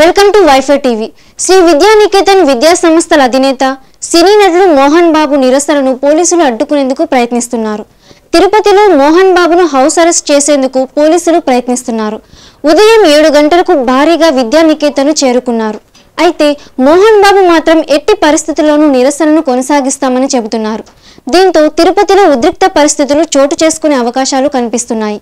Welcome to WiFi TV. Shri Vidyanikethan విద్యా సంస్థల అధినేత సినీ నటుడు మోహన్ బాబు నిరసనను పోలీసులు అడ్డుకునేందుకు ప్రయత్నిస్తున్నారు. తిరుపతిలో మోహన్ బాబును హౌస్ అరెస్ట్ చేసేందుకు పోలీసులు ప్రయత్నిస్తున్నారు. ఉదయం 7 గంటలకు భారీగా విద్యానికేతన్ను చేరుకున్నారు. అయితే మోహన్ బాబు మాత్రం ఎట్టి పరిస్థితుల్లోనూ నిరసనను కొనసాగిస్తామని చెబుతున్నారు. దీంతో తిరుపతిలో ఉద్రిక్త పరిస్థితులు చోటు చేసుకునే అవకాశాలు కనిపిస్తున్నాయి.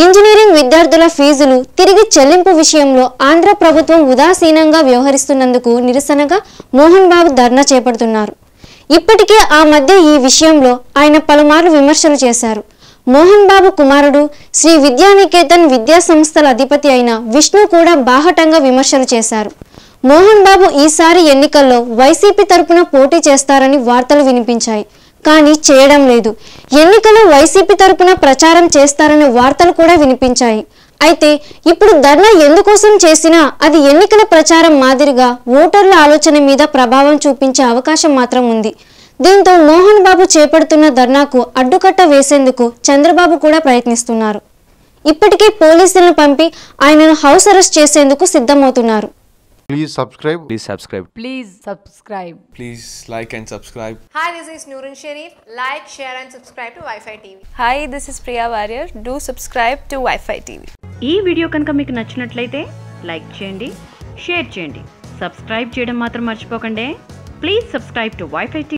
ఇంజనీరింగ్ విద్యార్థుల ఫీజులు తిరిగి చెల్లింపు విషయంలో ఆంధ్ర ప్రభుత్వం ఉదాసీనంగా వ్యవహరిస్తున్నందుకు నిరసనగా మోహన్ బాబు ధర్నా చేపడుతున్నారు. ఇప్పటికే ఆ మధ్య ఈ విషయంలో ఆయన పలుమార్లు విమర్శలు చేశారు. మోహన్ బాబు కుమారుడు శ్రీ విద్యానికేతన్ విద్యా సంస్థల అధిపతి అయిన విష్ణు కూడా బాహటంగా విమర్శలు చేశారు. మోహన్ బాబు ఈసారి ఎన్నికల్లో వైసీపీ తరపున పోటీ చేస్తారని వార్తలు వినిపించాయి. కానీ చేయడం లేదు. ఎన్నికల్లో వైసీపీ తరపున ప్రచారం చేస్తారనే వార్తలు కూడా వినిపించాయి. అయితే ఇప్పుడు ధర్నా ఎందుకోసం చేసినా అది ఎన్నికల ప్రచారం మాదిరిగా ఓటర్ల ఆలోచన మీద ప్రభావం చూపించే అవకాశం మాత్రం ఉంది. దీంతో మోహన్ బాబు చేపడుతున్న ధర్నాకు అడ్డుకట్ట వేసేందుకు చంద్రబాబు కూడా ప్రయత్నిస్తున్నారు. ఇప్పటికే పోలీసులను పంపి ఆయనను హౌస్ అరెస్ట్ చేసేందుకు సిద్ధమవుతున్నారు. Please subscribe. Please subscribe. Please subscribe. Please like and subscribe. Hi, this is Noorun Sharif. Like, share and subscribe to Wi-Fi TV. Hi, this is Priya Warrior. Do subscribe to Wi-Fi TV. ఈ video కనుక మీకు నచ్చినట్లయితే like చేయండి, share చేయండి, subscribe చేయడం మాత్రం మర్చిపోకండి. Please subscribe to Wi-Fi TV.